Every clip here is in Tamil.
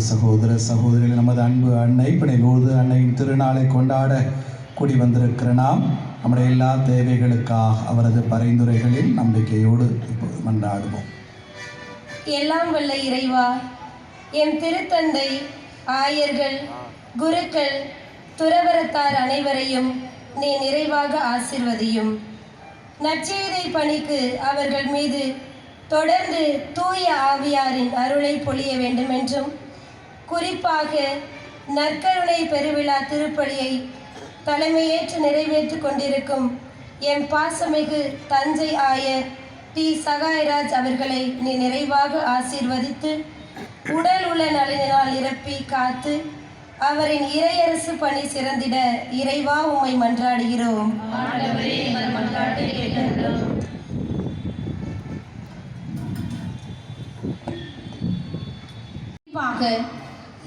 சகோதர சகோதரிகள், நமது அன்பு அன்னை பிணைவோடு அன்னையின் திருநாளை கொண்டாட கூடி வந்திருக்கிற நாம் நம்முடைய எல்லா தேவைகளுக்காக அவரது பரிந்துரைகளில் நம்பிக்கையோடு இப்போது மன்றாடுவோம். எல்லாம் வல்ல இறைவா, என் திருத்தந்தை, ஆயர்கள், குருக்கள், துறவரத்தார் அனைவரையும் நீ நிறைவாக ஆசிர்வதியும். நற்செய்தி பணிக்கு அவர்கள் மீது தொடர்ந்து தூய ஆவியாரின் அருளை பொழிய வேண்டும் என்றும், குறிப்பாக நற்கருணை பெருவிழா திருப்பலியை தலைமையேற்று நிறைவேற்றி கொண்டிருக்கும் எம் பாசமிகு தஞ்சை ஆயர் டி சகாயராஜ் அவர்களை நீ நிறைவாக ஆசீர்வதித்து உடல் உள்ள நலனினால் நிரப்பி காத்து அவரின் இறையரசு பணி சிறந்திட இறைவா உம்மை மன்றாடுகிறோம்.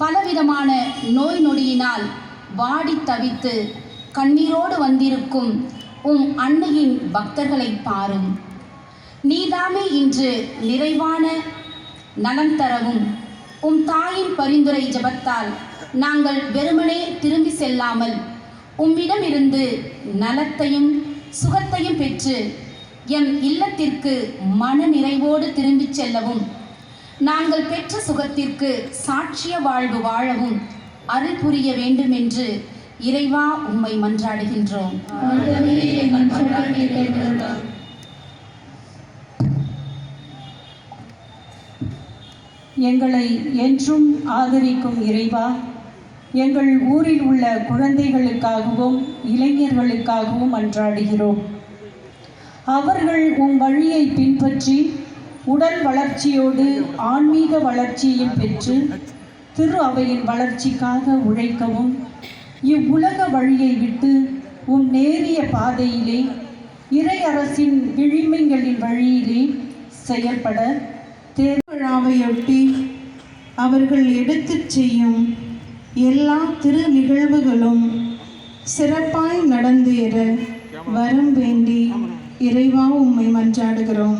பலவிதமான நோய் நொடியினால் வாடி தவித்து கண்ணீரோடு வந்திருக்கும் அன்னையின் பக்தர்களை பாரும். நீதாமே இன்று நிறைவான நலம் தரவும் தாயின் பரிந்துரை ஜபத்தால் நாங்கள் வெறுமனே திரும்பி செல்லாமல் உம்மிடமிருந்து நலத்தையும் சுகத்தையும் பெற்று எம் இல்லத்திற்கு மன நிறைவோடு திரும்பிச் செல்லவும், நாங்கள் பெற்ற சுகத்திற்கு சாட்சிய வாழ்வு வாழவும் அருள் புரிய வேண்டும் என்று இறைவா உம்மை மன்றாடுகின்றோம். எங்களை என்றும் ஆதரிக்கும் இறைவா, எங்கள் ஊரில் உள்ள குழந்தைகளுக்காகவும் இளைஞர்களுக்காகவும் மன்றாடுகிறோம். அவர்கள் வழியை பின்பற்றி உடல் வளர்ச்சியோடு ஆன்மீக வளர்ச்சியையும் பெற்று திரு அவையின் வளர்ச்சிக்காக உழைக்கவும், இவ்வுலக வழியை விட்டு நேரிய பாதையிலே இறை அரசின் விழிமைகளின் வழியிலே செயல்பட தேர்விழாவையொட்டி அவர்கள் எடுத்துச் செய்யும் எல்லா திரு நிகழ்வுகளும் சிறப்பாய் நடந்தேற வரம் வேண்டி இறைவா உம்மை மன்றாடுகிறோம்.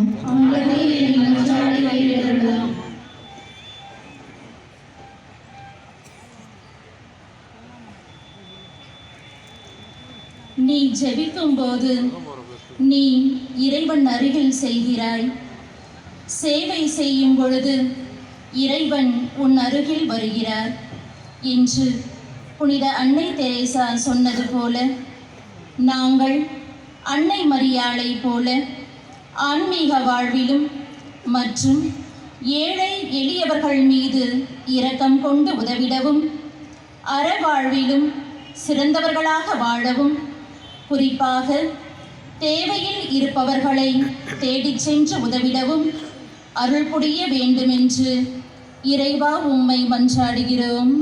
நீ ஜெபிக்கும் போது நீ இறைவன் அருகில் செல்கிறாய். சேவை செய்யும் பொழுது இறைவன் உன் அருகில் வருகிறார் என்று புனித அன்னை தெரேசா சொன்னது போல, நாங்கள் அன்னை மரியாளை போல ஆன்மீக வாழ்விலும் மற்றும் ஏழை எளியவர்கள் மீது இரக்கம் கொண்டு உதவிடவும், அறவாழ்விலும் சிறந்தவர்களாக வாழவும், குறிப்பாக தேவையில் இருப்பவர்களை தேடிச் சென்று உதவிடவும் அருள் புரிய வேண்டுமென்று இறைவா உம்மை மன்றாடுகிறோம்.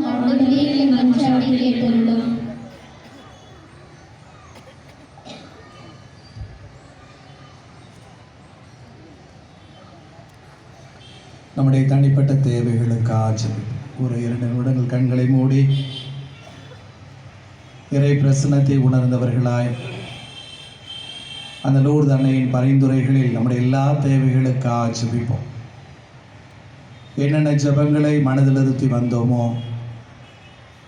நம்முடைய தனிப்பட்ட தேவைகளுக்காக ஒரு 2 நிமிடங்கள் கண்களை மூடி இறை பிரசன்னத்தை உணர்ந்தவர்களாய் அந்த லூர்து அன்னையின் பரிந்துரைகளில் நம்முடைய எல்லா தேவைகளுக்காக ஜெபிப்போம். என்னென்ன ஜெபங்களை மனதில் நிறுத்தி வந்தோமோ,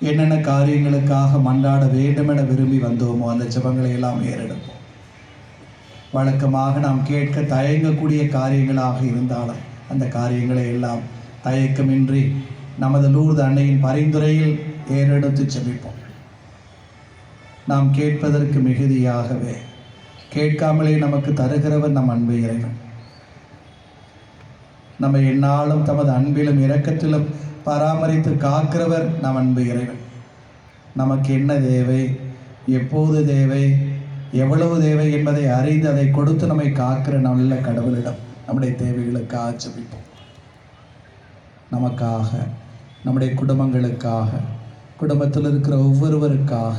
என்னென்ன காரியங்களுக்காக மன்றாட வேண்டுமென விரும்பி வந்தோமோ அந்த ஜெபங்களை எல்லாம் ஏறெடுப்போம். வழக்கமாக நாம் கேட்க தயங்கக்கூடிய காரியங்களாக இருந்தாலும் அந்த காரியங்களை எல்லாம் தயக்கமின்றி நமது லூர்து அன்னையின் பரிந்துரையில் ஏறெடுத்து ஜெபிப்போம். நாம் கேட்பதற்கு மிகுதியாகவே கேட்காமலே நமக்கு தருகிறவர் நம் அன்பு இறைவன். நம்மை எந்நாளும் தமது அன்பிலும் இரக்கத்திலும் பராமரித்து காக்கிறவர் நம் அன்பு இறைவன். நமக்கு என்ன தேவை, எப்போது தேவை, எவ்வளவு தேவை என்பதை அறிந்து அதை கொடுத்து நம்மை காக்கிற நல்ல கடவுளிடம் நம்முடைய தேவைகளுக்காக ஜெபிப்போம். நமக்காக, நம்முடைய குடும்பங்களுக்காக, குடும்பத்தில் இருக்கிற ஒவ்வொருவருக்காக,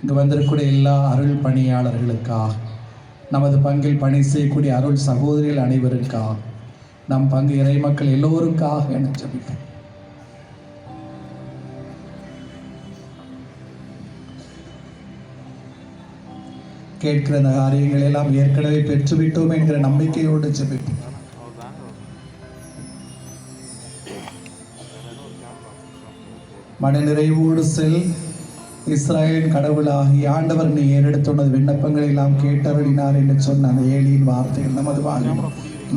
இங்கு வந்திருக்கக்கூடிய எல்லா அருள் பணியாளர்களுக்காக, நமது பங்கில் பணி செய்யக்கூடிய அருள் சகோதரிகள் அனைவருக்காக, நம் பங்கு இறை மக்கள் எல்லோருக்காக என ஜெபிப்போம். கேட்கிற அந்த காரியங்கள் எல்லாம் ஏற்கனவே பெற்றுவிட்டோம் என்கிற நம்பிக்கையோடு ஜெபிப்போம். மனநிறைவோடு செல், இஸ்ராயலின் கடவுளாகி ஆண்டவர் நீ ஏறெடுத்துள்ளது விண்ணப்பங்களை எல்லாம் கேட்டருளினார் என்று சொன்ன அந்த ஏழியின் வார்த்தைகள் நமது வாழ்வில்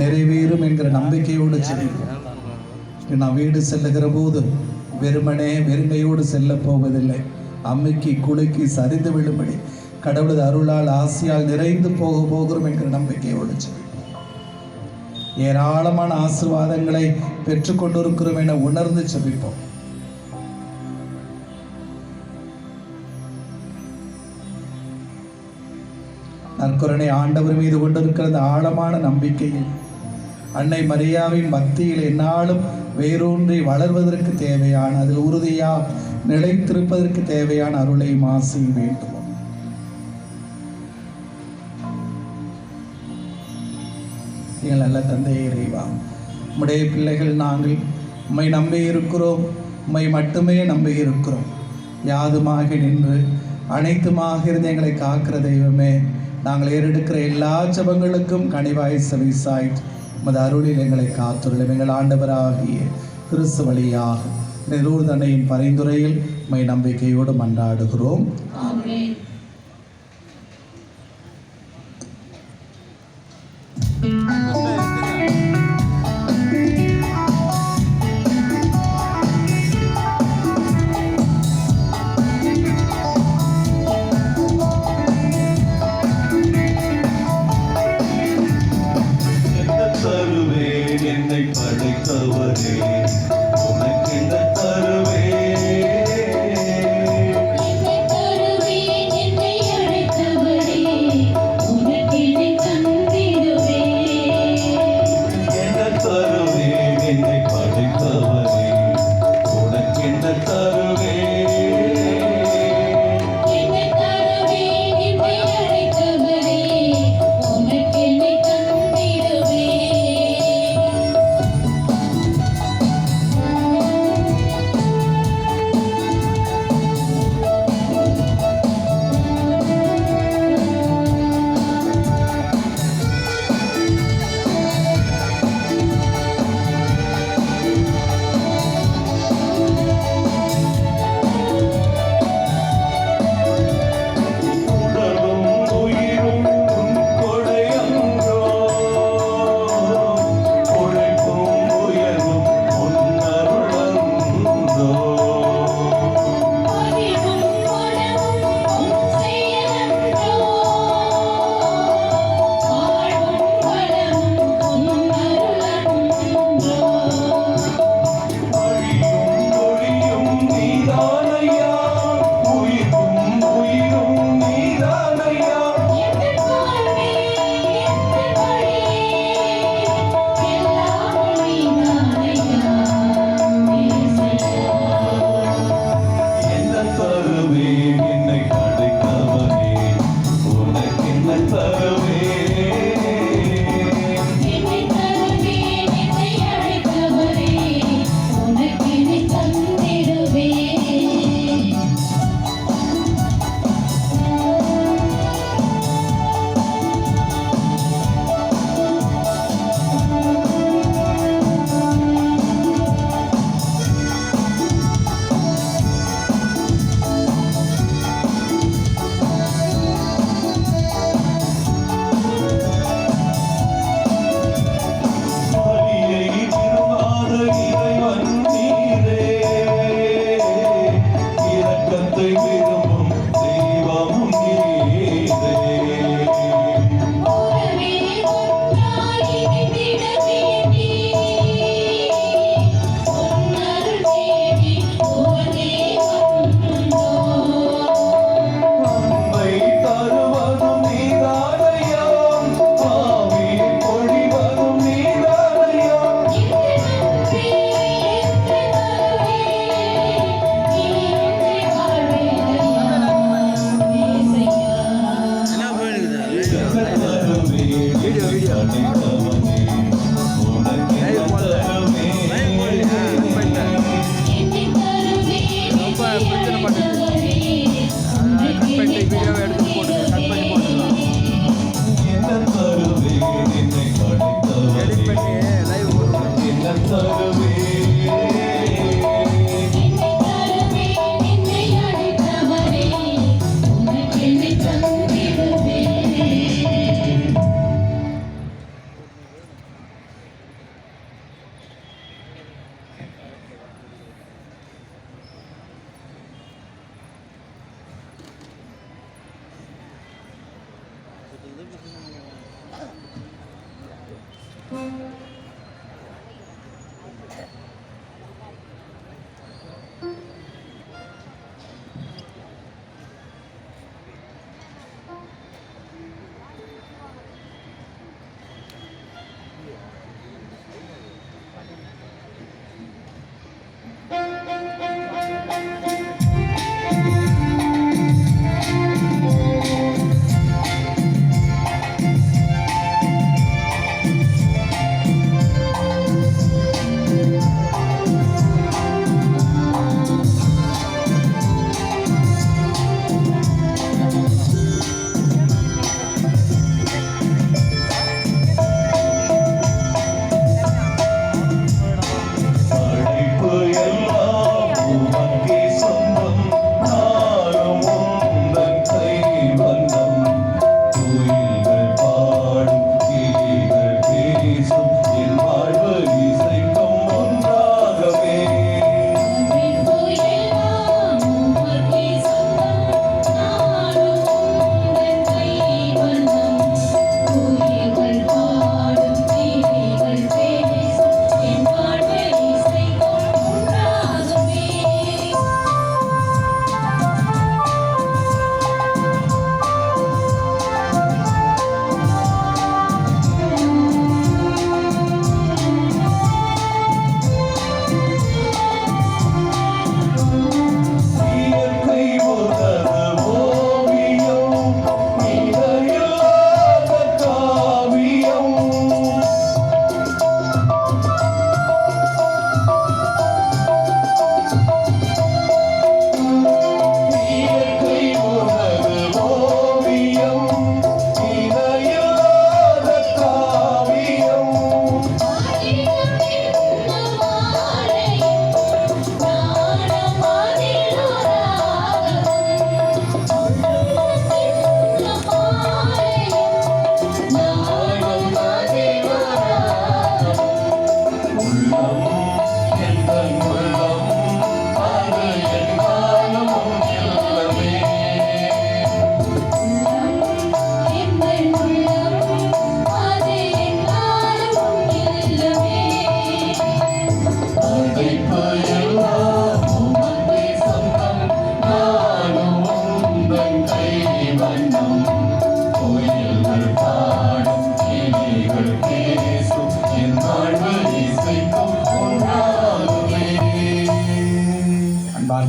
நிறைவேறும் என்கிற நம்பிக்கையோடு ஜெபிப்போம். நாம் வீடு செல்லுகிற போது வெறுமையோடு செல்ல போவதில்லை. அம்மிக்கு குலுக்கி சரிந்து விழும்படி கடவுளது அருளால் ஆசியால் நிறைந்து போகிறோம் என்கிற நம்பிக்கையோடு ஜெபிப்போம். ஏராளமான ஆசீர்வாதங்களை பெற்றுக்கொண்டிருக்கிறோம் என உணர்ந்து ஜெபிப்போம். நற்கருணை ஆண்டவர் மீது கொண்டிருக்கிற அந்த ஆழமான நம்பிக்கையில் அன்னை மரியாவின் பக்தியில் எந்நாளும் வேரூன்றி வளர்வதற்கு தேவையான, அதில் உறுதியாக நிலைத்திருப்பதற்கு தேவையான அருளையும் ஆசையும் வேண்டும். எங்கள் நல்ல தந்தையே இறைவா, உம்முடைய பிள்ளைகள் நாங்கள் உம்மை நம்பி இருக்கிறோம், உம்மை மட்டுமே நம்பி இருக்கிறோம். யாதுமாக நின்று அனைத்துமாக இருந்து எங்களை காக்கிற தெய்வமே, நாங்கள் ஏறெடுக்கிற எல்லா ஜெபங்களுக்கும் கனிவாய் செவிசாய் உமது அருளில் எங்களை காத்துள்ளோம். எங்கள் ஆண்டவராகிய கிறிஸ்து வழியாக லூர்து அன்னையின் பரிந்துரையில் உம்மை நம்பிக்கையோடு மன்றாடுகிறோம். ஆமென். என்னை படைத்தவரே உனக்கென்ன தருவேன், என்னை தருவேன், என்னை அழைத்தவரே உனக்கென்னை தந்திடுவேன். என்ன தருவேன், என்னை படைத்தவரே உனக்கென்ன தருவேன், என்னை தருவேன், என்னை அழைத்தவரே உனக்கென்னை தந்திடுவேன். உடலும் உயிரும் உன் கொடையன்றோ, உழைப்பும் உயர்வும் உன் அருளன்றோ. அறிவும் வளமும் உன் செயலன்றோ, வாழ்வும் வளமும் உன் அருளன்றோ. வழியும் ஒளியும் நீதானையா, உயிரும் உயிரும் நீதானையா. எங்கள் வாழ்வே, எங்கள் வழியே, எல்லாம் நீதானையா, இயேசுவே. என்ன தருவேன், என்னை படைத்தவரே உனக்கென்ன தருவேன்,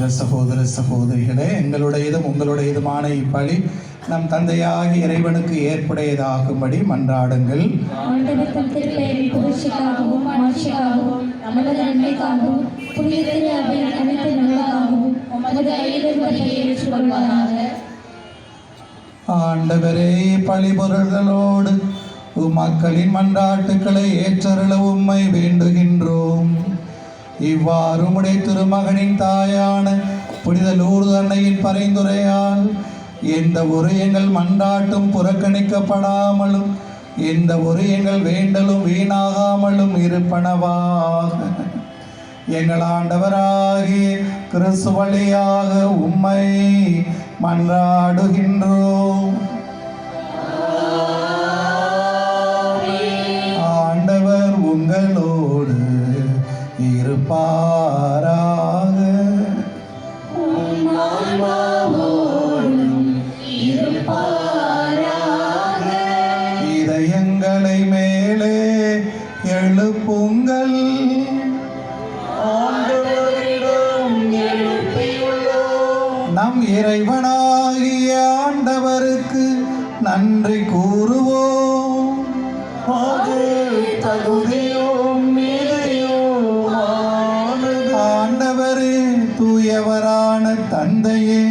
அன்பார்ந்த சகோதர சகோதரிகளே, எங்களுடையதும் உங்களுடையதுமான இப்பலி நம் தந்தையாகி இறைவனுக்கு ஏற்புடையதாகும்படி மன்றாடுங்கள். ஆண்டவர் தம் திருப்பெயரின் புகழ்ச்சிக்காகவும் மாட்சிக்காகவும் நமது நன்மைக்காகவும் புனித திரு அவையின் அனைத்து நன்மைக்காகவும் உமது ஐயர்களை ஏற்றுக்கொள்வாராக. ஆண்டவரே, பழிபொருள்களோடு மக்களின் மன்றாட்டுக்களை ஏற்றருள உம்மை வேண்டுகின்றோம். இவ்வாறு உம்முடைய திருமகனின் தாயான புனித லூர்து அன்னையின் பரிந்துரையால் எந்த ஒரு எங்கள் மன்றாட்டும் புறக்கணிக்கப்படாமலும் எந்த ஒரு எங்கள் வேண்டலும் வீணாகாமலும் இருப்பனவாக எங்கள் ஆண்டவராகிய கிறிஸ்து வழியாக உம்மை மன்றாடுகின்றோம். ஆண்டவர் உங்களோடு இருப்பாராக. இதயங்களை மேலே எழுப்புங்கள். நம் இறைவனாகிய ஆண்டவருக்கு நன்றி கூறுவோம். ஆண்டவரே, தூயவரான தந்தையே,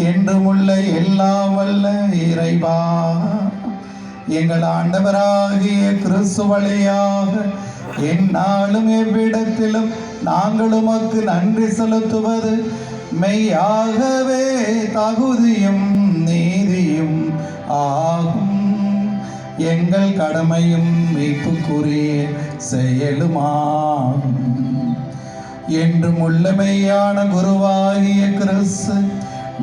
என்றுமுள்ள எல்லாம் வல்ல இறைவா, எங்கள் ஆண்டவராகிய கிறிஸ்து வழியாக எந்நாளும் எவ்விடத்திலும் நாங்கள் உமக்கு நன்றி செலுத்துவது மெய்யாகவே தகுதியும் நீதியும் ஆகும். எங்கள் கடமையும் மீட்புக்குரிய செயலுமாகும். என்றும் உள்ள மெய்யான குருவாகிய கிறிஸ்து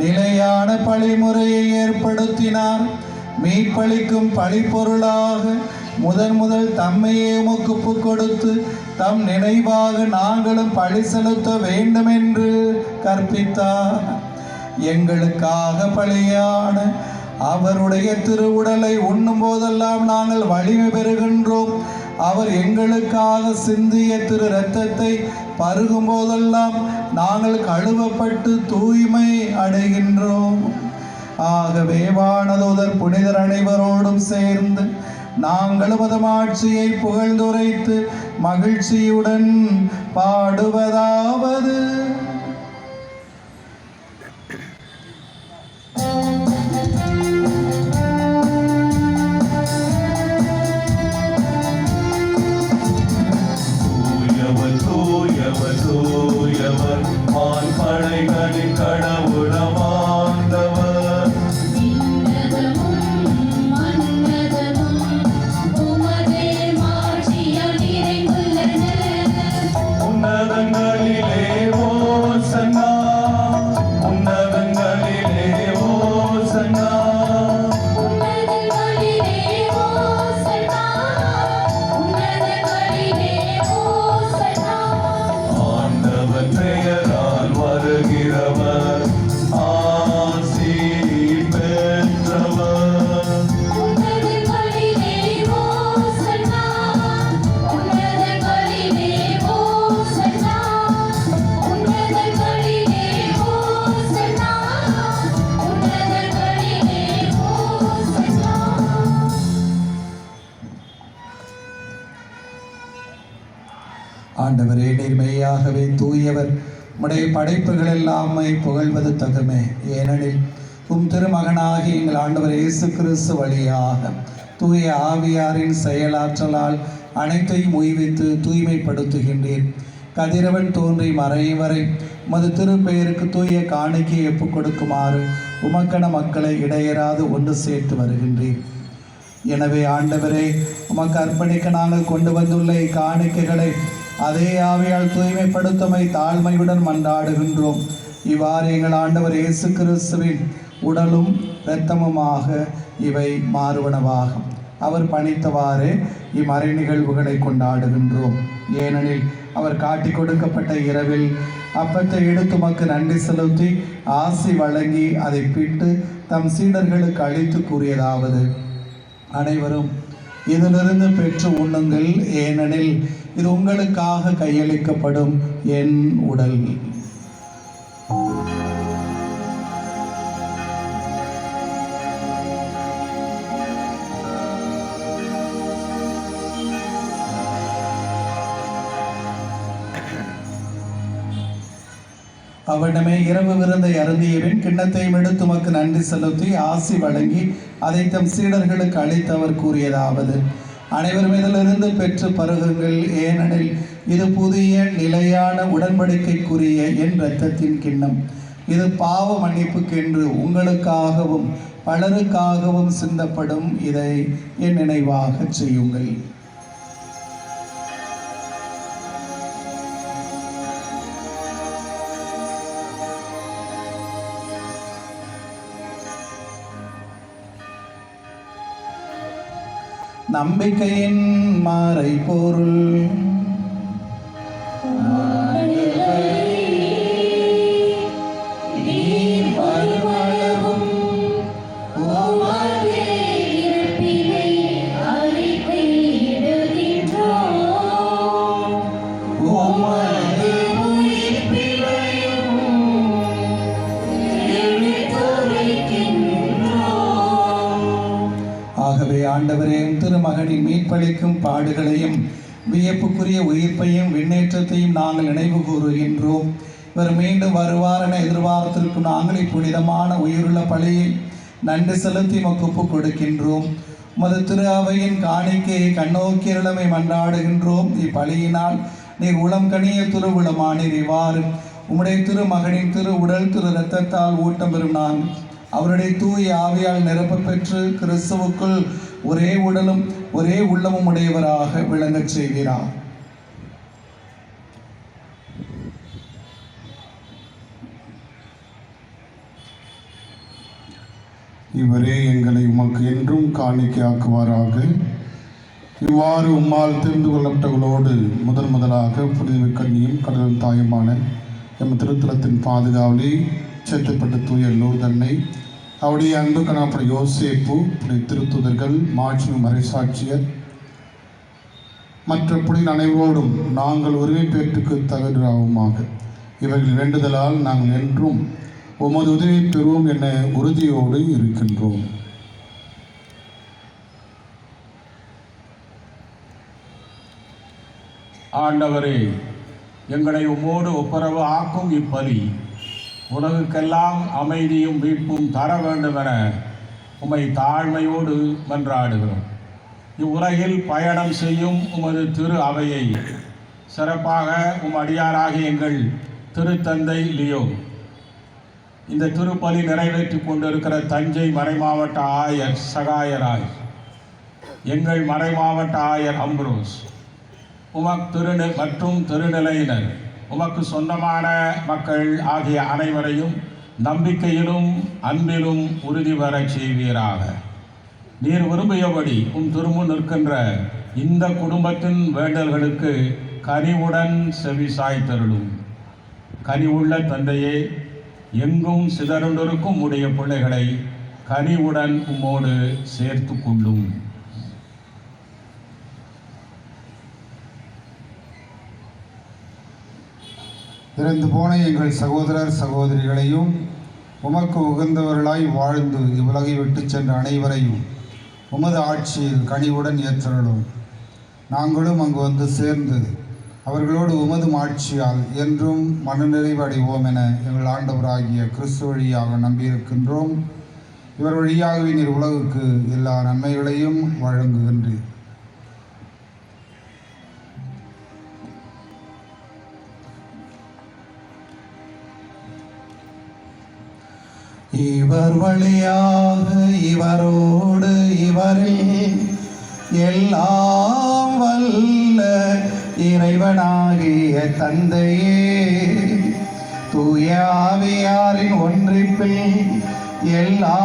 நிலையான பழிமுறையை ஏற்படுத்தினார். மீட்பளிக்கும் பழிப்பொருளாக முதல் தம்மையே உமக்கு ஒப்புக் கொடுத்து தம் நினைவாக நாங்களும் பழி செலுத்த வேண்டும் என்று கற்பித்தார். எங்களுக்காக பலியான அவருடைய திருவுடலை உண்ணும் போதெல்லாம் நாங்கள் வலிமை பெறுகின்றோம். அவர் எங்களுக்காக சிந்திய திரு இரத்தத்தை பருகும் போதெல்லாம் நாங்கள் கழுவப்பட்டு தூய்மை அடைகின்றோம். ஆகவே வானதூதர் புனிதர் அனைவரோடும் சேர்ந்து நாங்களும் அதமாட்சியை புகழ்ந்துரைத்து மகிழ்ச்சியுடன் பாடுவதாவது: தூயவர் வான்படைகளின் கடவுளமாண்டவர். உன்னதங்களிலே ஓசன்னா, உன்னதங்களிலே ஓசன்னா. ஆண்டவர் பெயரால் வருகிறவர் ஆசி பெற்றவர். ஆண்டவரே, நீர் மெய்யாகவே தூயவர். உம்முடைய படைப்புகள் எல்லாமே புகழ்வது தகுமே. ஏனெனில் உம் திருமகனாகி எங்கள் ஆண்டவர் இயேசு கிறிஸ்து வழியாக தூய ஆவியாரின் செயலாற்றலால் அனைத்தையும் உய்வித்து தூய்மைப்படுத்துகின்றீர். கதிரவன் தோன்றி மறையும் வரை உமது திருப்பெயருக்கு தூய காணிக்கையை ஒப்புக் கொடுக்குமாறு உமக்கன மக்களை இடையராது ஒன்று சேர்த்து வருகின்றீர். எனவே ஆண்டவரே, உமக்கு அர்ப்பணிக்க நாங்கள் கொண்டு வந்துள்ள இக்காணிக்கைகளை அதே ஆவியால் தூய்மைப்படுத்தமை தாழ்மையுடன் மன்றாடுகின்றோம். இவ்வாறு எங்கள் ஆண்டவர் இயேசு கிறிஸ்துவின் உடலும் இரத்தமுமாக இவை மாறுவனவாகும். அவர் பணித்தவாறே இம்மறை நிகழ்வுகளை கொண்டாடுகின்றோம். ஏனெனில் அவர் காட்டி கொடுக்கப்பட்ட இரவில் அப்பத்தை எடுத்து உமக்கு நன்றி செலுத்தி ஆசி வழங்கி அதை பிட்டு தம் சீடர்களுக்கு அளித்து கூறியதாவது: அனைவரும் இதிலிருந்து பெற்று உண்ணுங்கள், ஏனெனில் இது உங்களுக்காக கையளிக்கப்படும் என் உடல். அவனிடமே இரவு விருந்தை அருந்தியபின் கிண்ணத்தையும் எடுத்து உமக்கு நன்றி செலுத்தி ஆசி வழங்கி அதை தம் சீடர்களுக்கு அளித்தவர் கூறியதாவது: அனைவரும் இதிலிருந்து பெற்று பருகுங்கள், ஏனெனில் இது புதிய நிலையான உடன்படிக்கைக்குரிய என் இரத்தத்தின் கிண்ணம். இது பாவ மன்னிப்புக்கென்று உங்களுக்காகவும் பலருக்காகவும் சிந்தப்படும். இதை என் நினைவாக செய்யுங்கள். நம்பிக்கையின் மறைபொருள். ஆகவே ஆண்டவரே, திருமகனின் மீட்பளிக்கும் பாடுகளையும் வியப்புக்குரிய உயிர்ப்பையும் விண்ணேற்றத்தையும் நாங்கள் நினைவு கூறுகின்றோம். இவர் மீண்டும் வருவார் என எதிர்பார்த்திருக்கும் நாங்கள் இப்புனிதமான உயிருள்ள பலியை நன்றி செலுத்தி ஒப்புக் கொடுக்கின்றோம். உமது திரு அவையின் காணிக்கையை கண்ணோக்கியருளமை மன்றாடுகின்றோம். இப்பலியினால் நீர் உளம் கனிய திருவுளமானீர். இவ்வாறு உம்முடைய திருமகனின் திரு உடல் திரு இரத்தத்தால் ஊட்டம் பெறும் நாங்கள் அவருடைய தூய ஆவியால் நிரப்ப பெற்று கிறிஸ்துவுக்குள் ஒரே உடலும் ஒரே உள்ளமும் உடையவராக விளங்கச் செய்கிறார். இவரே எங்களை உமக்கு என்றும் காணிக்கையாக்குவாராக. இவ்வாறு உம்மால் தெரிந்து கொள்ளப்பட்டவர்களோடு முதலாக புனித கன்னியும் கடல் தாயுமான எம் திருத்தலத்தின் பாதுகாவலி சேர்த்துப்பட்ட தூய லூர்தன்னை, அவருடைய அன்பு கணப்பட யோசேப்பு, திருத்துதர்கள், மாட்சிமி மறைசாட்சியர் மற்ற புனித அனைவரோடும் நாங்கள் உரிமை பேற்றுக்கு தகுதியாகுமாக. இவர்கள் வேண்டுதலால் நாங்கள் என்றும் உமது உதவி பெறுவோம் என உறுதியோடு இருக்கின்றோம். ஆண்டவரே, எங்களை உம்மோடு ஒப்புரவு ஆக்கும் இப்பலி உலகுக்கெல்லாம் அமைதியும் மீட்பும் தர வேண்டுமென உம்மை தாழ்மையோடு மன்றாடுகிறோம். இவ்வுலகில் பயணம் செய்யும் உமது திரு அவையை சிறப்பாக அடியாராகிய எங்கள் திருத்தந்தை லியோ, இந்த திருப்பலி நிறைவேற்றி கொண்டிருக்கிற தஞ்சை மறைமாவட்ட ஆயர் சகாயராய், எங்கள் மறைமாவட்ட ஆயர் அம்ப்ரோஸ், மற்றும் திருநிலையினர், உமக்கு சொந்தமான மக்கள் ஆகிய அனைவரையும் நம்பிக்கையிலும் அன்பிலும் உறுதி வரச் செய்வீராக. நீர் விரும்பியபடி திருமுன் நிற்கின்ற இந்த குடும்பத்தின் வேண்டல்களுக்கு கனிவுடன் செவி சாய்த்தருளும். கனிவுள்ள தந்தையே, எங்கும் சிதறுண்டிருக்கும் உடைய பிள்ளைகளை கனிவுடன் உம்மோடு சேர்த்து கொள்ளும். இறந்து போன எங்கள் சகோதரர் சகோதரிகளையும் உமக்கு உகந்தவர்களாய் வாழ்ந்து இவ்வுலகை விட்டு சென்ற அனைவரையும் உமது ஆட்சியில் கனிவுடன் ஏற்றலும். நாங்களும் அங்கு வந்து சேர்ந்து அவர்களோடு உமது ஆட்சியால் என்றும் மனநிறைவு அடைவோம் என எங்கள் ஆண்டவராகிய கிறிஸ்து வழியாக நம்பியிருக்கின்றோம். இவர் வழியாகவே நீர் உலகுக்கு எல்லா நன்மைகளையும் வழங்குகின்றீர். இவர் வழியாக இவரோடு இவரில் எல்லாம் வல்ல இறைவனாகிய தந்தையே, தூய ஆவியாரின் ஒன்றிப்பில் எல்லா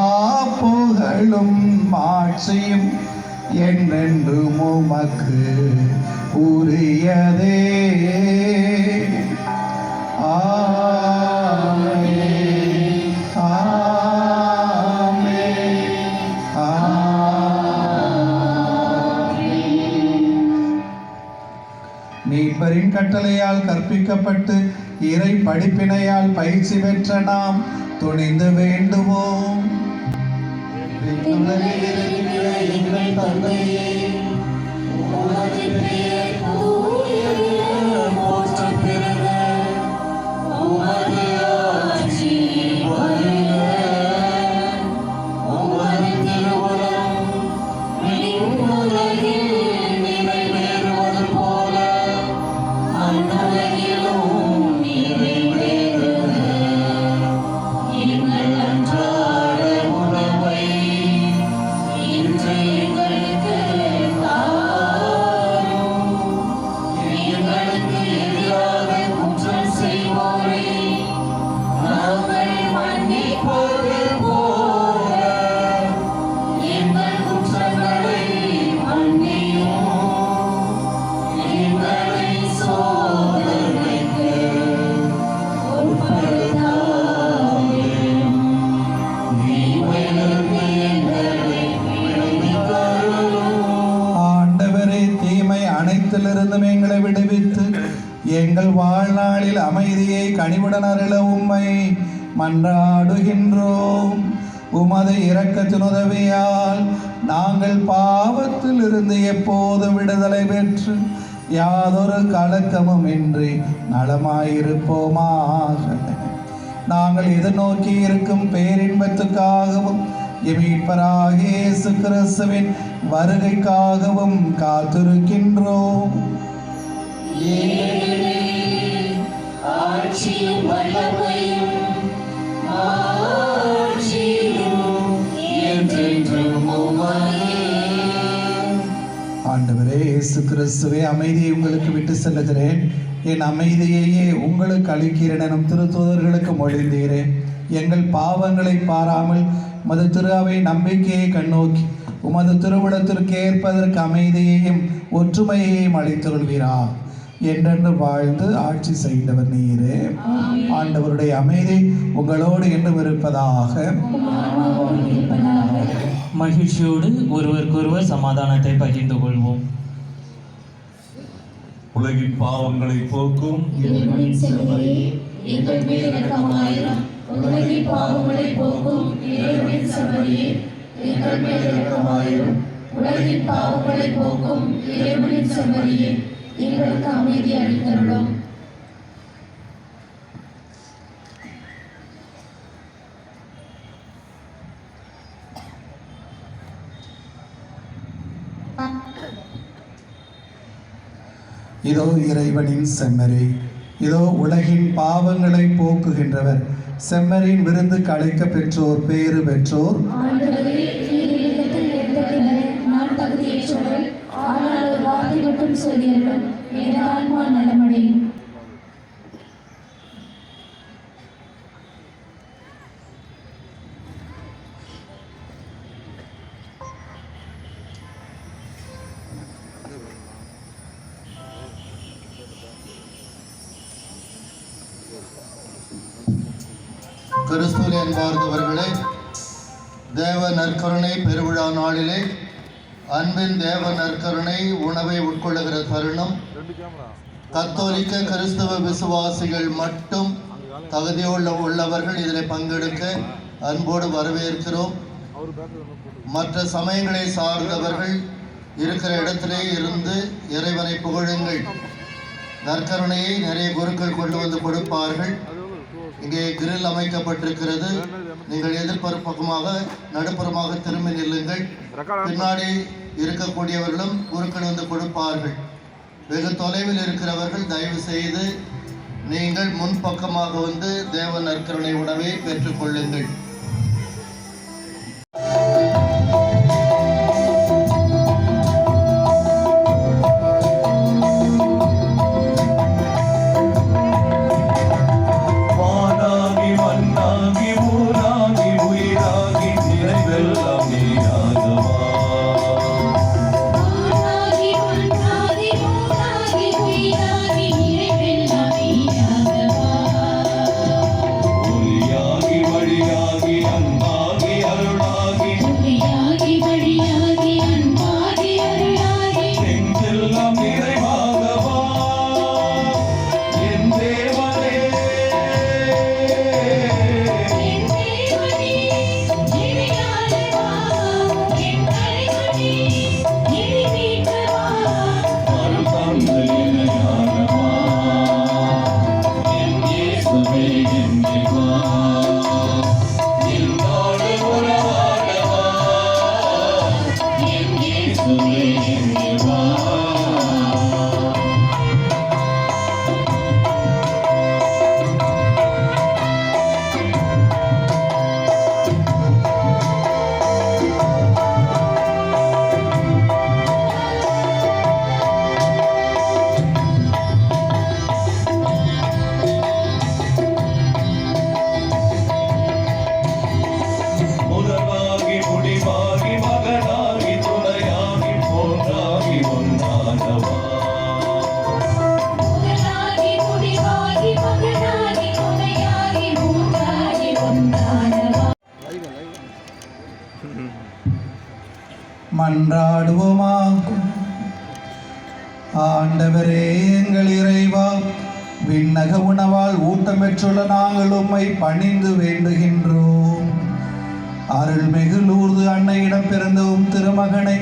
புகழும் ஆட்சியும் என்றென்றும் உமக்கு உரியதே. மீட்பரின் கட்டளையால் கற்பிக்கப்பட்டு இறை படிப்பினையால் பயிற்சி பெற்ற நாம் துணிந்து வேண்டுவோம். எங்கள் தந்தையே, உமது பெயர் தூயது போற்றப் பெறுக. உமது விண்ணுலகில் நிறைவேறுவது போல மண்ணுலகிலும் நிறைவேறுக. எங்கள் அன்றாட உணவை இன்று எங்களுக்கு தாரும். எங்களுக்கு எதிராக குற்றம் செய்வோரை நாங்கள் மன்னிப்பது போல எங்கள் குற்றங்களை மன்னியும். எங்களை சோதனைக்கு உட்படுத்தாதேயும். தீமையிலிருந்து எங்களை விடுவித்து அருளும். ஆண்டவரே, தீமை அனைத்திலிருந்தும் எங்களை விடுவித்து எங்கள் வாழ்நாளில் அமைதியை கனிவுடன் அருள உம்மை மன்றாடுகின்றோம். உமது இரக்கத்தின் உதவியால் நாங்கள் பாவத்தில் இருந்து எப்போதும் விடுதலை பெற்று யாதொரு கலக்கமும் இன்றி நலமாயிருப்போமாக. நாங்கள் எதிர்நோக்கி இருக்கும் பேரின்பத்துக்காகவும் மீட்பராகிய இயேசு கிறிஸ்துவின் வருகைக்காகவும் காத்திருக்கின்றோம். ஆட்சியும் வல்லமையும் மாட்சியும் என்றென்றும் உமதே. ஆண்டவரே இயேசு கிறிஸ்துவே, அமைதியை உங்களுக்கு விட்டு செல்லுகிறேன், என் அமைதியையே உங்களுக்கு அளிக்கிறேன் எனும் திருத்தூதர்களுக்கு மொழிந்தீரேன். எங்கள் பாவங்களை பாராமல் உமது திரு அவை நம்பிக்கையை கண்ணோக்கி உமது திருவிடத்திற்கு ஏற்பதற்கு அமைதியையும் ஒற்றுமையையும் அளித்துள்வீரா. என்றென்று வாழ்ந்து ஆட்சி செய்தவர் நீரே. ஆண்டவருடைய அமைதி உங்களோடு என்றும் இருப்பதாக. மகிழ்ச்சியோடு ஒருவருக்கொருவர் சமாதானத்தை பகிர்ந்து கொள்வோம். உலகின் பாவங்களை போக்கும் இறைவனின் செம்மறியே, எங்கள் மேல் இரக்கமாயிரும். உலகின் பாவங்களை போக்கும் இறைவனின் செம்மறியே, எங்கள் மேல் இரக்கமாயிரும். உலகின் பாவங்களை போக்கும் இறைவனின் செம்மறியே, எங்களுக்கு அமைதி அளித்தருளும். இதோ இறைவனின் செம்மறி, இதோ உலகின் பாவங்களை போக்குகின்றவர். செம்மறியின் விருந்துக்கு அழைக்க பெற்றோர் பேறு பெற்றோர். ஆண்டவரே, நீர் இல்லத்தில் எழுந்தருள நான் தகுதியற்றவள். ஆனால் ஒரு வார்த்தை மட்டும் சொல்லியருளும், என் ஆன்மா நலமடையும். கிறிஸ்துவில் அன்பார்ந்தவர்களே, தேவ நற்கருணை பெருவிழா நாளிலே அன்பின் தேவ நற்கருணை உணவை உட்கொள்ளுகிற தருணம். கத்தோலிக்க கிறிஸ்தவ விசுவாசிகள் மட்டும் தகுதியுள்ளவர்கள் இதில் பங்கெடுக்க அன்போடு வரவேற்கிறோம். மற்ற சமயங்களை சார்ந்தவர்கள் இருக்கிற இடத்திலே இருந்து இறைவனை புகழுங்கள். நற்கருணையை நிறைய குருக்கள் கொண்டு வந்து கொடுப்பார்கள். இங்கே கிரில் அமைக்கப்பட்டிருக்கிறது. நீங்கள் எதிர்புறமாக நடுப்புறமாக திரும்பி நில்லுங்கள். பின்னாடி இருக்கக்கூடியவர்களும் குருக்கள் வந்து கொடுப்பார்கள். வெகு தொலைவில் இருக்கிறவர்கள் தயவு செய்து நீங்கள் முன்பக்கமாக வந்து தேவ நற்கருணை உணவை பெற்றுக்கொள்ளுங்கள். Amen. மன்றாடுவோமா. ஆண்டவரே எங்கள் இறைவா, விண்ணக உணவால் ஊட்டம் பெற்றுள்ள நாங்கள் உம்மை பணிந்து வேண்டுகின்றோம். அருள்மிகு லூர்து அன்னையிடம் பிறந்த உம் திருமகனை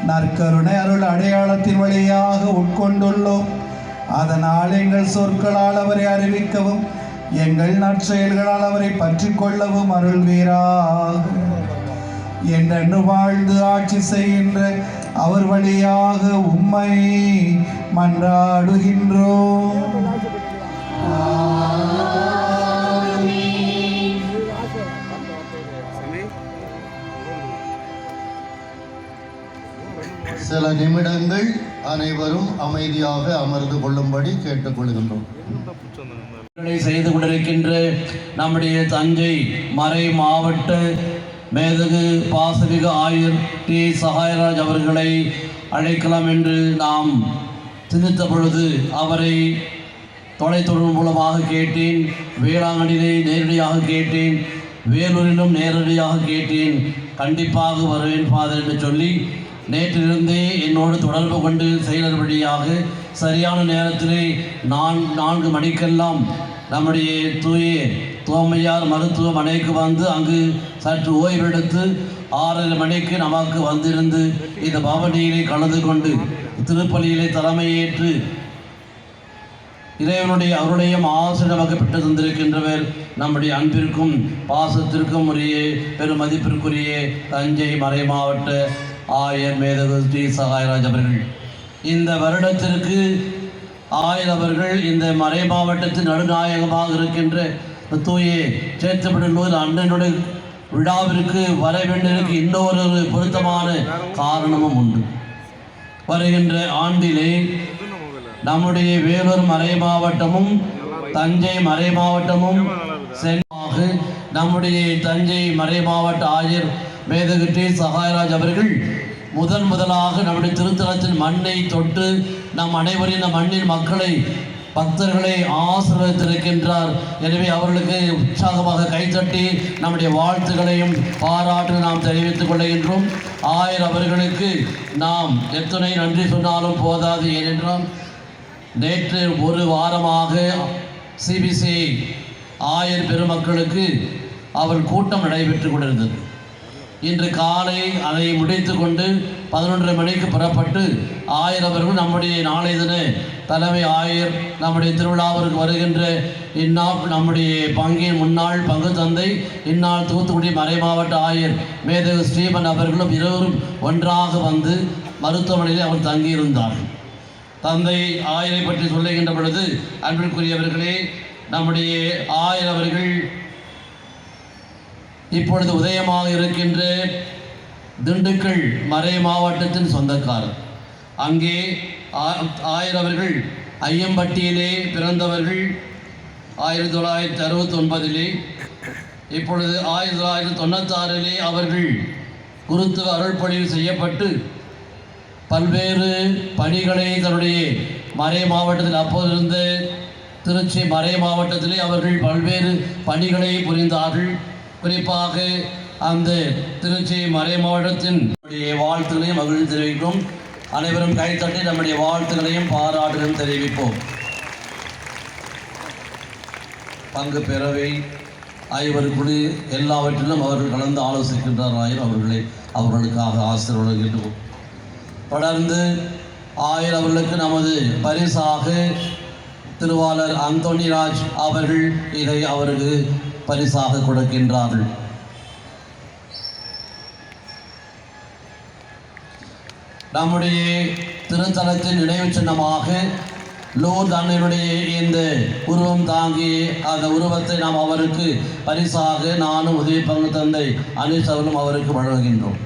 நற்கருணை அருள் அடையாளத்தின் வழியாக உட்கொண்டுள்ளோம். அதனால் எங்கள் சொற்களால் அவரை அறிவிக்கவும் எங்கள் நற்செயல்களால் அவரை பற்றி கொள்ளவும் அருள்வீராக. என்றென்று வாழ்ந்து ஆட்சி செய்கின்ற அவர் வழியாக உம்மை மன்றாடுகின்றோம். சில நிமிடங்கள் அனைவரும் அமைதியாக அமர்ந்து கொள்ளும்படி கேட்டுக்கொள்கின்றோம். செய்து கொண்டிருக்கின்ற நம்முடைய தஞ்சை மறை மாவட்ட மேதகு பாசமிகு ஆயர் டி சகாயராஜ் அவர்களை அழைக்கலாம் என்று நாம் சிந்தித்த பொழுது அவரை தொலைத்தொடர்பு மூலமாக கேட்டேன், வேளாங்கண்ணிலே நேரடியாக கேட்டேன், வேலூரிலும் நேரடியாக கேட்டேன். கண்டிப்பாக வருவேன் ஃபாதர் என்று சொல்லி நேற்றிலிருந்தே என்னோடு தொடர்பு கொண்டு செயலர் வழியாக சரியான நேரத்திலே 4 மணிக்கெல்லாம் நம்முடைய தோமையார் மருத்துவமனைக்கு வந்து அங்கு சற்று ஓய்வெடுத்து 6:30 மணிக்கு நமக்கு வந்திருந்து இந்த பவனியிலே கலந்து கொண்டு திருப்பலியிலே தலைமையேற்று இறைவனுடைய அவருடையும் ஆசை நமக்கு பெற்று தந்திருக்கின்றவர் நம்முடைய அன்பிற்கும் பாசத்திற்கும் உரிய பெருமதிப்பிற்குரிய தஞ்சை மறை மாவட்ட ஆயர் மேதகு டி சகாயராஜ் அவர்கள். இந்த வருடத்திற்கு ஆயர் அவர்கள் இந்த மறை மாவட்டத்தின் நடுநாயகமாக இருக்கின்ற தூய சேத்துப்படலூர் அண்ணனுடைய விழாவிற்கு வர வேண்டியதற்கு இன்னொரு பொருத்தமான காரணமும் உண்டு. வருகின்ற ஆண்டிலே நம்முடைய வேலூர் மறை மாவட்டமும் தஞ்சை மறை மாவட்டமும் சென்றாக நம்முடைய தஞ்சை மறை மாவட்ட ஆயர் மேதகு டி சகாயராஜ் அவர்கள் முதலாக நம்முடைய திருத்தலத்தின் மண்ணை தொட்டு நம் அனைவரின் நம் மண்ணின் மக்களை பக்தர்களை ஆசீர்வதித்திருக்கின்றார். எனவே அவர்களுக்கு உற்சாகமாக கைத்தட்டி நம்முடைய வாழ்த்துக்களையும் பாராட்டு நாம் தெரிவித்துக் கொள்கின்றோம். ஆயர் அவர்களுக்கு நாம் எத்தனை நன்றி சொன்னாலும் போதாது. ஏனென்றால் நேற்று ஒரு வாரமாக சிபிசிஐ ஆயர் பெருமக்களுக்கு அவர் கூட்டம் நடைபெற்று கொண்டிருந்தது. இன்று காலை அதை முடித்து கொண்டு 11:30 மணிக்கு புறப்பட்டு ஆயர் அவர்கள் நம்முடைய நாளைய தின தலைமை ஆயர் நம்முடைய திருவிழாவிற்கு வருகின்ற இந்நாள் நம்முடைய பங்கின் முன்னாள் பங்கு தந்தை இந்நாள் தூத்துக்குடி மறை மாவட்ட ஆயர் மேதகு ஸ்ரீபன் அவர்களும் இருவரும் ஒன்றாக வந்து மருத்துவமனையில் அவர் தங்கியிருந்தார்கள். தந்தை ஆயரை பற்றி சொல்லுகின்ற பொழுது அன்பிற்குரியவர்களே, நம்முடைய ஆயர் அவர்கள் இப்பொழுது உதயமாக இருக்கின்ற திண்டுக்கல் மறை மாவட்டத்தின் சொந்தக்காரர். அங்கே ஆயர் அவர்கள் ஐயம்பட்டியிலே பிறந்தவர்கள் 1969. இப்பொழுது 1996 அவர்கள் குருத்துவ அருள்பணியில் செய்யப்பட்டு பல்வேறு பணிகளை தன்னுடைய மறை மாவட்டத்தில் அப்போதிருந்த திருச்சி மறை மாவட்டத்திலே அவர்கள் பல்வேறு பணிகளை புரிந்தார்கள். குறிப்பாக அந்த திருச்சி மறை மாவட்டத்தின் வாழ்த்துக்களையும் மகிழ்ச்சி தெரிவிக்கும். அனைவரும் கைத்தட்டி நம்முடைய வாழ்த்துக்களையும் பாராட்டுகளையும் தெரிவிப்போம். பங்கு பெறவை ஐவர் குழு எல்லாவற்றிலும் அவர்கள் கலந்து ஆலோசிக்கின்றார். அவர்களுக்காக ஆசீர்வதிக்கின்றோம். தொடர்ந்து ஆயர் அவர்களுக்கு நமது பரிசாக திருவாளர் அந்தோணிராஜ் அவர்கள் இதை அவருக்கு பரிசாக கொடுக்கின்றார்கள். நம்முடைய திருத்தலத்தின் நினைவு சின்னமாக லூர்து அன்னையினுடைய இந்த உருவம் தாங்கி அந்த உருவத்தை நாம் அவருக்கு பரிசாக நானும் உதவி பங்கு தந்தை அனீஸ் அவர்களும் அவருக்கு வழங்குகின்றோம்.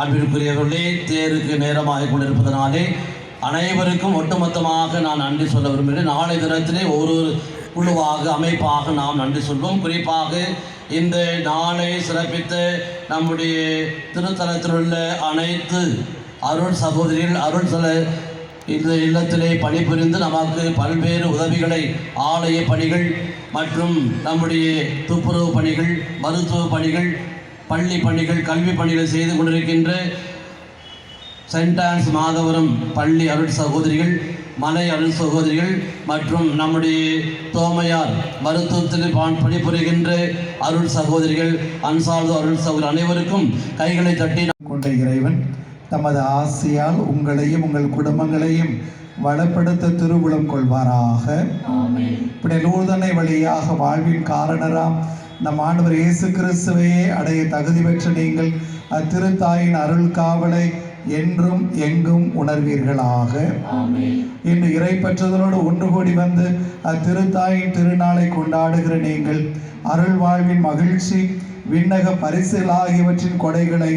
அன்பிற்குரியவர்களே, தேருக்கு நேரமாக கொண்டிருப்பதனாலே அனைவருக்கும் ஒட்டுமொத்தமாக நான் நன்றி சொல்ல விரும்புகிறேன். நாளை தினத்திலே ஒரு குழுவாக அமைப்பாக நாம் நன்றி சொல்வோம். குறிப்பாக இந்த நாளை சிறப்பித்த நம்முடைய திருத்தலத்தில் உள்ள அனைத்து அருள் சகோதரிகள் அருள் சில இந்த இல்லத்திலே பணிபுரிந்து நமக்கு பல்வேறு உதவிகளை ஆலய பணிகள் மற்றும் நம்முடைய துப்புரவு பணிகள், மருத்துவ பணிகள், பள்ளி பணிகள், கல்வி பணிகள் செய்து கொண்டிருக்கின்ற சென்ட் ஆன்ஸ் மாதவரம் பள்ளி அருள் சகோதரிகள், மலை அருள் சகோதரிகள் மற்றும் நம்முடைய தோமையார் மருத்துவத்தில் பணிபுரிகின்ற அருள் சகோதரிகள், அன்சால்து அருள் சகோதரி அனைவருக்கும் கைகளை தட்டி கொண்ட இறைவன் தமது ஆசையால் உங்களையும் உங்கள் குடும்பங்களையும் வளப்படுத்த திருவுளம் கொள்வாராக. இப்படி லூர்தனை வழியாக வாழ்வின் காரணராம் நம் ஆண்டவர் இயேசு கிறிஸ்துவையே அடைய தகுதி பெற்ற நீங்கள் அத்திருத்தாயின் அருள் காவலை என்றும் எங்கும் உணர்வீர்களாக. இன்று இறை பெற்றதனோடு ஒன்று கூடி வந்து அத்திருத்தாயின் திருநாளை கொண்டாடுகிற நீங்கள் அருள் வாழ்வின் மகிழ்ச்சி, விண்ணக பரிசுகள் ஆகியவற்றின் கொடைகளை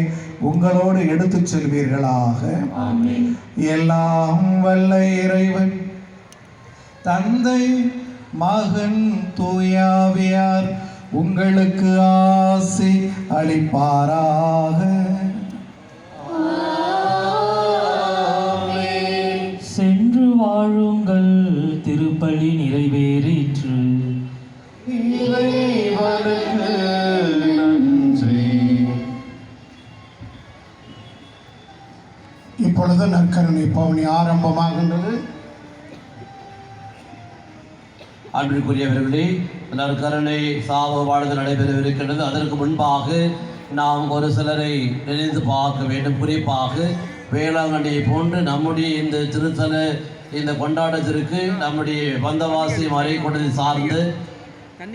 உங்களோடு எடுத்துச் செல்வீர்களாக. எல்லாம் வல்ல இறைவன் தந்தை, மகன், தூயாவியார் உங்களுக்கு ஆசி அளிப்பாராக. சென்று வாழுங்கள், திருப்பலி நிறைவேறிற்று. இப்பொழுது நற்கருணை பவனி ஆரம்பமாகின்றது. அன்பிற்குரியவர்களே, நற்கருணை சாவ வாழ்தல் நடைபெறவிருக்கின்றது. அதற்கு முன்பாக நாம் ஒரு சிலரை நினைந்து பார்க்க வேண்டும். குறிப்பாக வேளாங்கண்ணியை போன்று நம்முடைய இந்த திருத்தல இந்த கொண்டாட்டத்திற்கு நம்முடைய வந்தவாசி மறைக்கொண்டதை சார்ந்து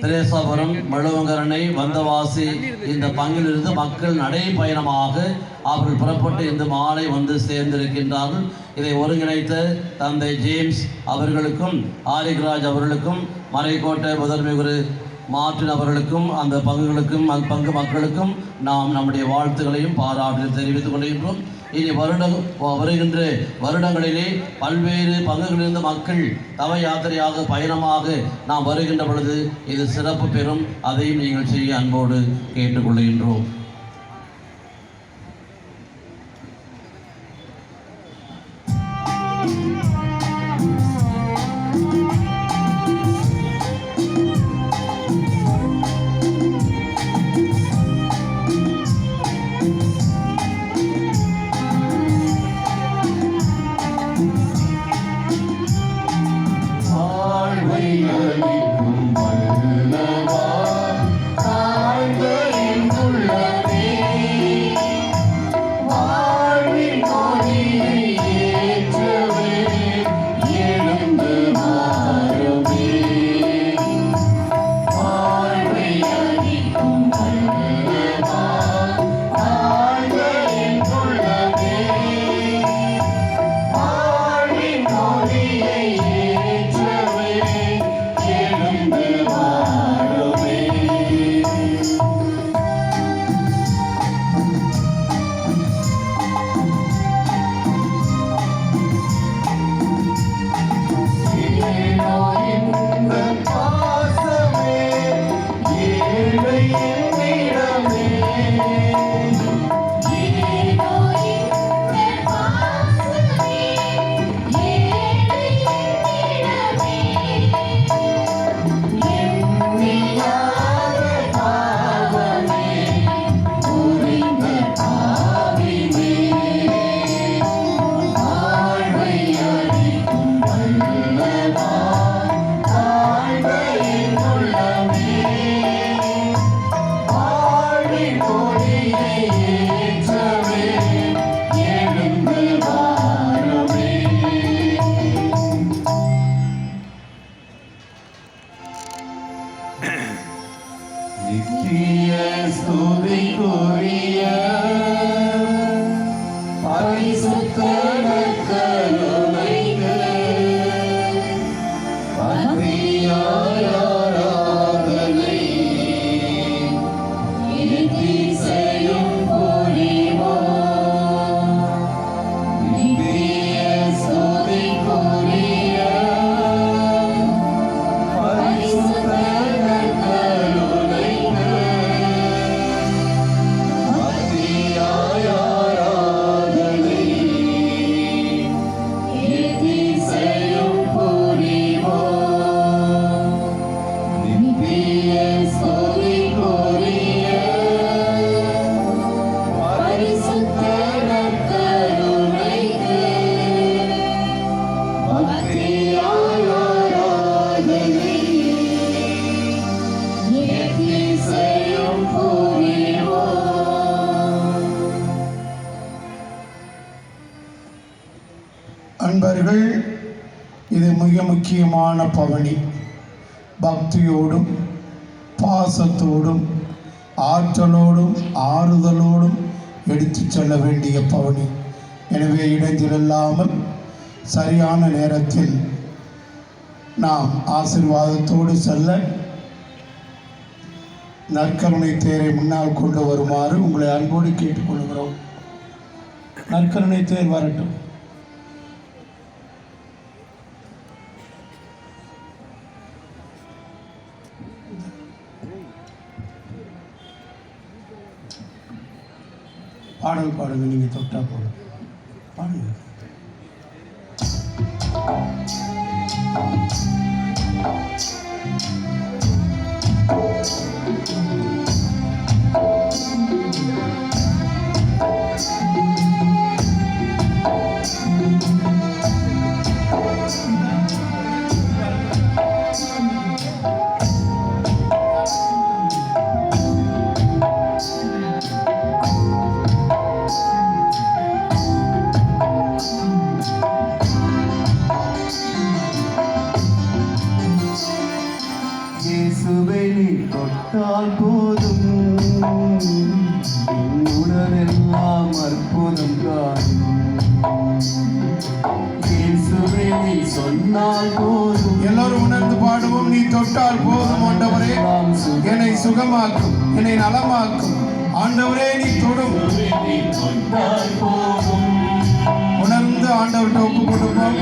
திரேசாபுரம், மழுவங்கரணை, வந்தவாசி இந்த பங்கிலிருந்து மக்கள் நடைப்பயணமாக அவர்கள் புறப்பட்டு இந்த மாலை வந்து சேர்ந்திருக்கின்றார்கள். இதை ஒருங்கிணைத்த தந்தை ஜேம்ஸ் அவர்களுக்கும், ஆரிகராஜ் அவர்களுக்கும், மறைக்கோட்டை முதன்மை குரு மார்ட்டின் அவர்களுக்கும், அந்த பங்குகளுக்கும் பங்கு மக்களுக்கும் நாம் நம்முடைய வாழ்த்துக்களையும் பாராட்டு தெரிவித்துக் கொள்கின்றோம். இனி வருகின்ற வருடங்களிலே பல்வேறு பங்குகளிலிருந்து மக்கள் தவ யாத்திரையாக பயணமாக நாம் வருகின்ற பொழுது இது சிறப்பு பெறும். அதையும் நீங்கள் செய்ய அன்போடு கேட்டுக்கொள்கின்றோம். வாழ்வின் மொழியை ஏற்றவே அன்பர்கள், இது மிக முக்கியமான பவனி. பக்தியோடும் பாசத்தோடும் ஆற்றலோடும் ஆறுதலோடும் எடுத்துச் செல்ல வேண்டிய பவனி. எனவே இடைஞ்சலில்லாமல் சரியான நேரத்தில் நாம் ஆசீர்வாதத்தோடு செல்ல நற்கருணை தேரை முன்னால் கொண்டு வருமாறு உங்களை அன்போடு கேட்டுக்கொள்கிறோம். நற்கருணை தேர் வரட்டும். பாடல் பாடுங்க, நீங்கள் தொட்டா போதும். பாடுங்க. தொட்டால் போதும் உடலெல்லாம் அற்புதம் சொன்னால் போதும். எல்லோரும் உணர்ந்து பாடுவோம். நீ தொட்டால் போதும் ஆண்டவரே, என்னை சுகமாக்கும், என்னை நலமாக்கும். ஆண்டவரே நீ தொடும். உணர்ந்து ஆண்டவர்கிட்ட ஒப்பு கொடுப்போம்.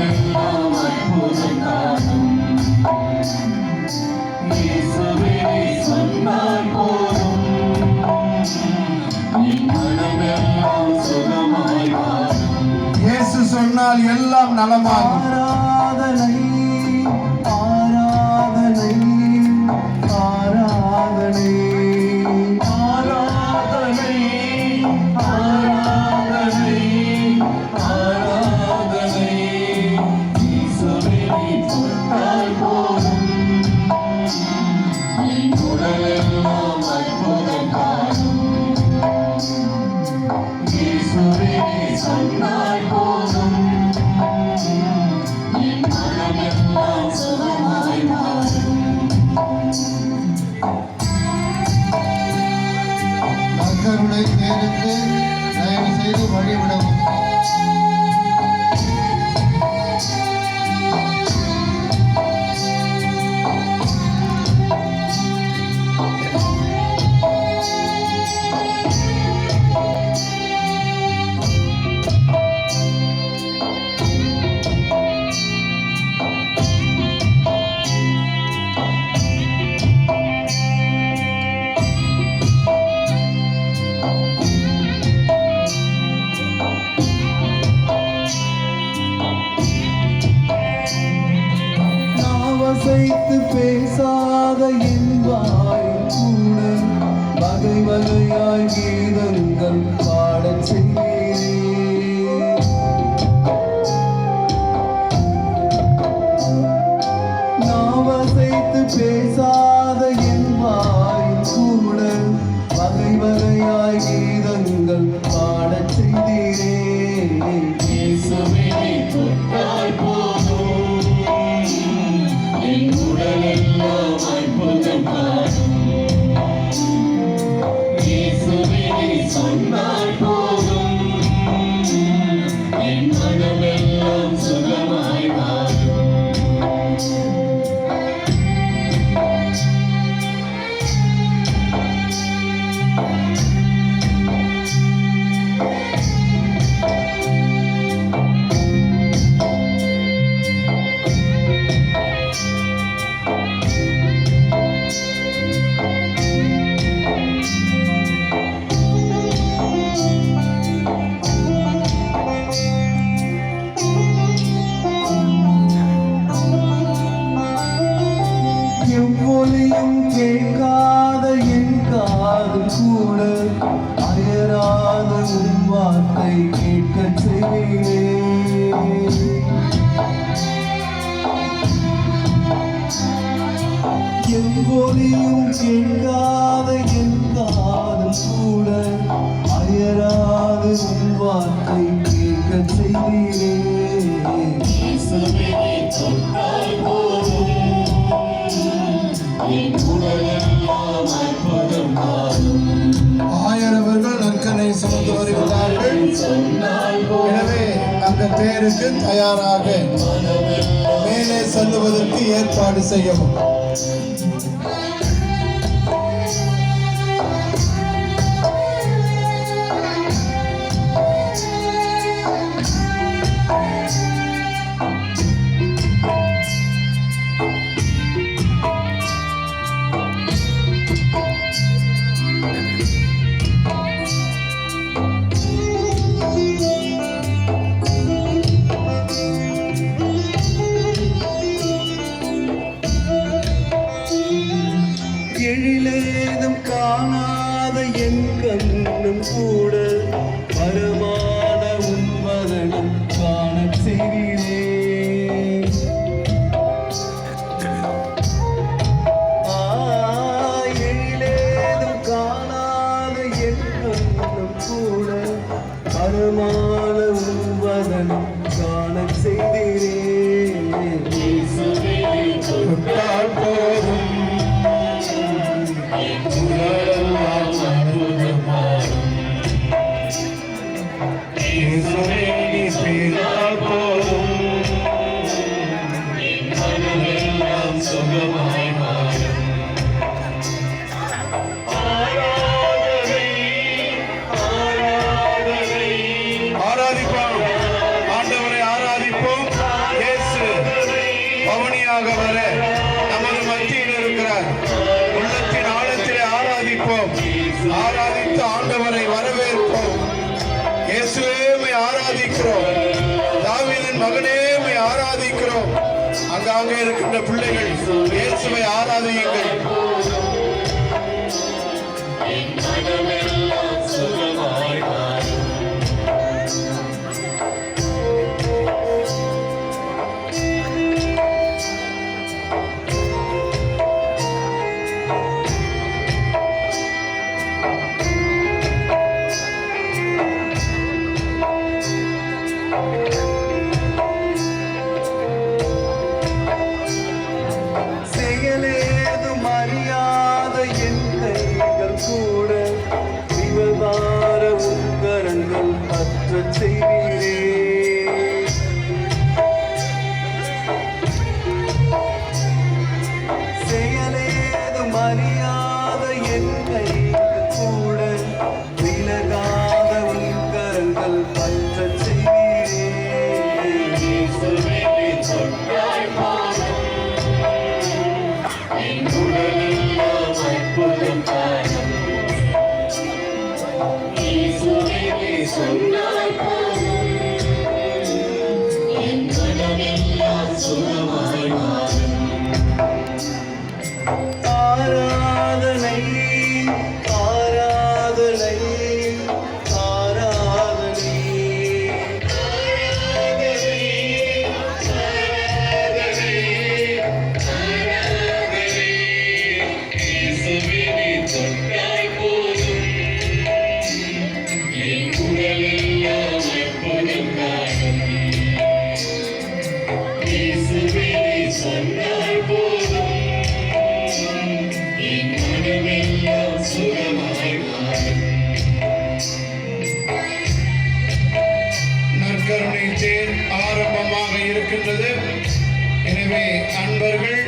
இயேசு சொன்னால் எல்லாம் நலமாகும். ஆராதனை ஆராதனை ஆராதனை ஆராதனை ஆராதனை ஆராதனை ஈசோவே நீ தொட்டால் போதும் உடலெல்லாம் அற்புதம் காணும். ஈசோவே நீ சொன்னால் போதும் என் மனமெல்லாம் சுகமாய் மாறும். நற்கருணை தேருக்கு தயவு செய்து வழிவிடவும். நாவசைத்து பேசாத என் வாய் கூட வகை வகையாய் கீதங்கள் பாடச் செய்கிறேன். நாவசைத்து பேசாத என் வாய் கூட வகை வகையாய் கீதங்கள் பாடச் செய்கிறேன். இயேசுவே நீ தொட்டால் போதும் என் உடலெல்லாம் அற்புதம் காணும். இயேசுவே நீ சொன்னால் போதும் என் மனமெல்லாம் சுகமாய் மாறும். ஒளியும் கேட்காத என் காதல் கூட அயராது உன் வார்த்தை கேட்க செய்தீரே. ஆயிரவர்கள் நற்கனை சுமந்து வருகிறார்கள். எனவே அந்த தேருக்கு தயாராக மேலே செல்லுவதற்கு ஏற்பாடு செய்யவும். எழிலேதும் காணாத என் கண்ணும் கூட பரமான உன்வதனம் காணச் செய்தீரே. எழிலேதும் காணாத என் கண்ணும் கூட பரமான உன்வதனம் காணச் செய்தீரே. தொட்டால் போதும் ஆராதிப்போம், ஆண்டவரை ஆராதிப்போம். இயேசு பவனியாக வர நமது மத்தியில் இருக்கிறார். உள்ளத்தின் ஆழத்திலே ஆராதிப்போம், ஆராதித்து ஆண்டவரை வரவேற்போம். இயேசுவே உம்மை ஆராதிக்கிறோம், தாவீதின் மகனே உம்மை ஆராதிக்கிறோம். அங்காங்கே இருக்கின்ற பிள்ளைகள் இயேசுவை ஆராதியுங்கள். செயலேதும் அறியாத என் கைகள் கூட விவகார உங்கரங்கள் பற்றச் செய்வீரே. செயலேதும் அறியாத என் கைகள் கூட விலகாத உங்கரங்கள் பற்றச் செய்வீரே. ஆராதனை ஆராதனை ஆராதனை நற்கருணை தேர் ஆரம்பமாக இருக்கின்றது. எனவே அன்பர்கள்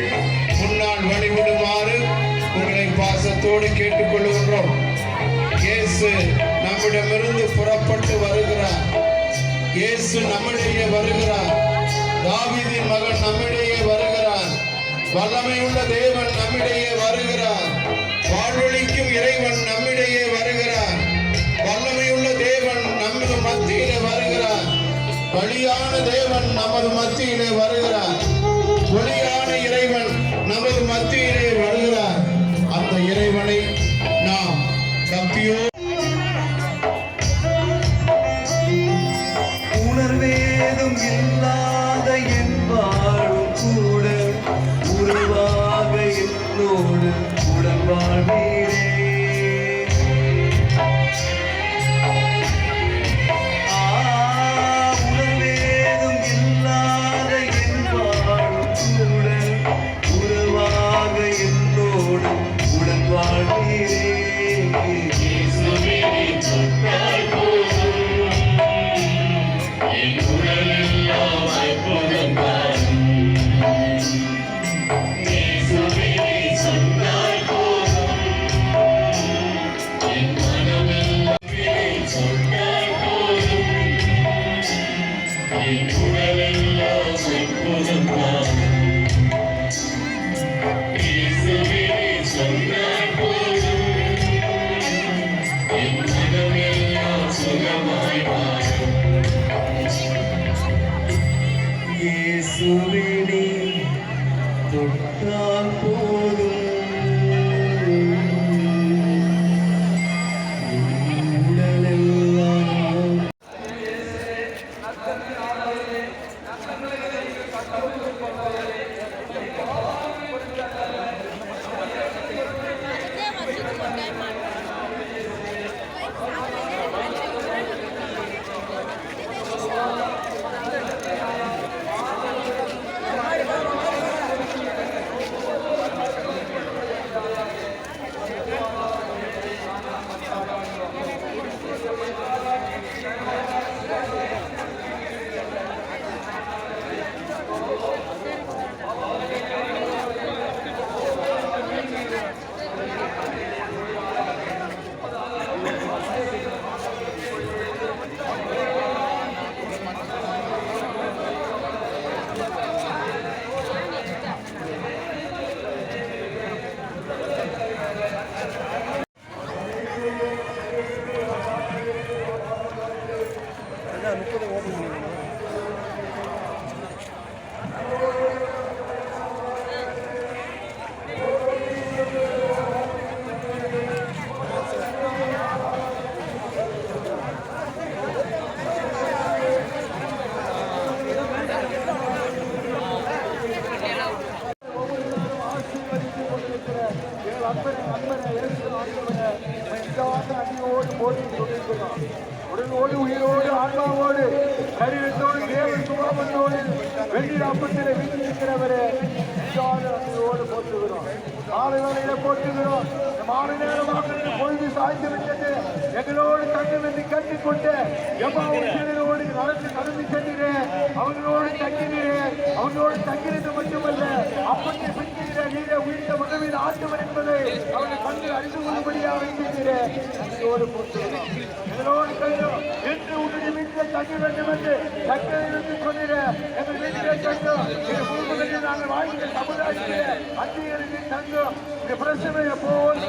முன்னால் வழிவிடுமாறு உங்களை பாசத்தோடு கேட்டுக்கொள்கின்றோம். இயேசு நம்மிடமிருந்து புறப்பட்டு வருகிறார். இயேசு நம்மிடையே வருகிறார். தாவீதின் மகன் நம்மிடையே வருகிறார். வல்லமையுள்ள தேவன் நம்மிடையே வருகிறார். வாழ்வளிக்கும் இறைவன் நம்மிடையே வருகிறார். வல்லமையுள்ள தேவன் நமது மத்தியிலே வருகிறார். வழியான தேவன் நமது மத்தியிலே வருகிறார். ஒளியான இறைவன் நமது மத்தியிலே வருகிறார். அந்த இறைவனை நாம் பக்தியோ உணர்வேதும் இல்லாத என் வாழும் கூட உருவாக என்னோடு தொட்டால் போதும் உடலெல்லாம் உடலோடு உயிரோடு ஆன்மாவோடு சரீரத்தோடு தேவன் சுபாவத்தோடு வெள்ளி அப்பத்திலே வீட்டிருக்கிறவரே அன்போடு போற்றுகிறோம். மாலை வேளையில போற்றுகிறோம். மாலை நேரமாக பொழுது சாய்ந்து விட்டது. எங்களோடு தங்கும் என்று கட்டிக்கொண்டு எவ்வாறு நடந்து சென்றீரே அவங்களோடு தங்கினீரே. அவங்களோடு தங்கினது மட்டுமல்ல, அப்பத்தை பிடிக்கிற நீரை உயிர்த்த மகவின் ஆண்டவர் என்பதை அவர்கள் கண்டு அறிந்து கொள்ளும்படியாக செய்கிறே. எங்களோடு போற்றுகிறோம். எங்களோடு கண்டோம் என்று உன்னுடைய வீட்டில் தங்க வேண்டும் என்று சக்கரை இருந்து கொண்டிட எங்கள் வீட்டிலே தங்கும். எங்கள் குடும்பங்களில் நாங்கள் வாழ்கிற சமுதாயத்திலே அந்நியருக்கு தங்கும். இந்த பிரச்சனை எப்போது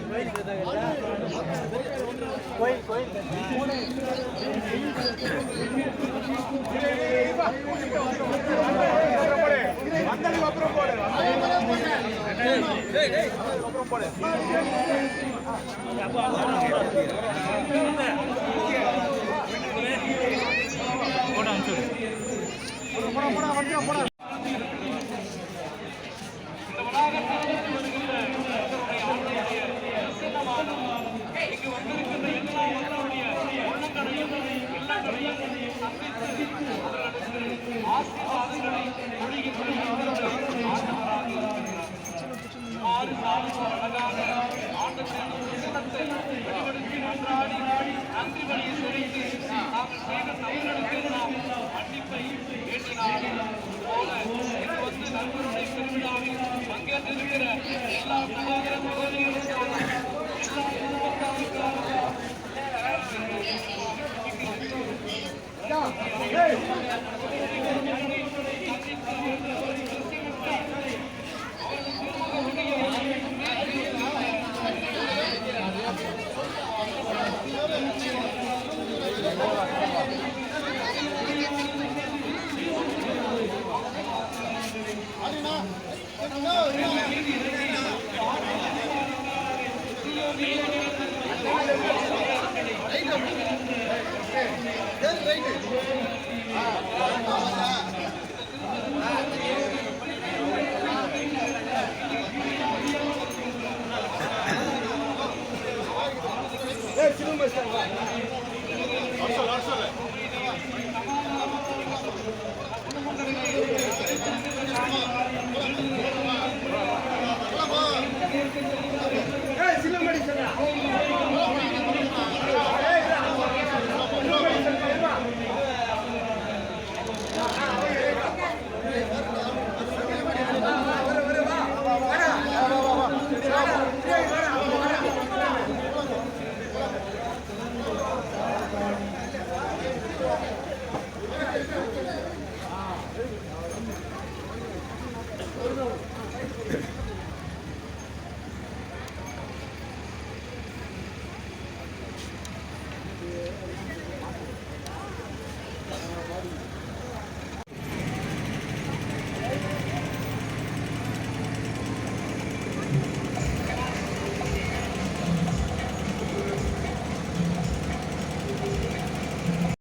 Very good. Hey,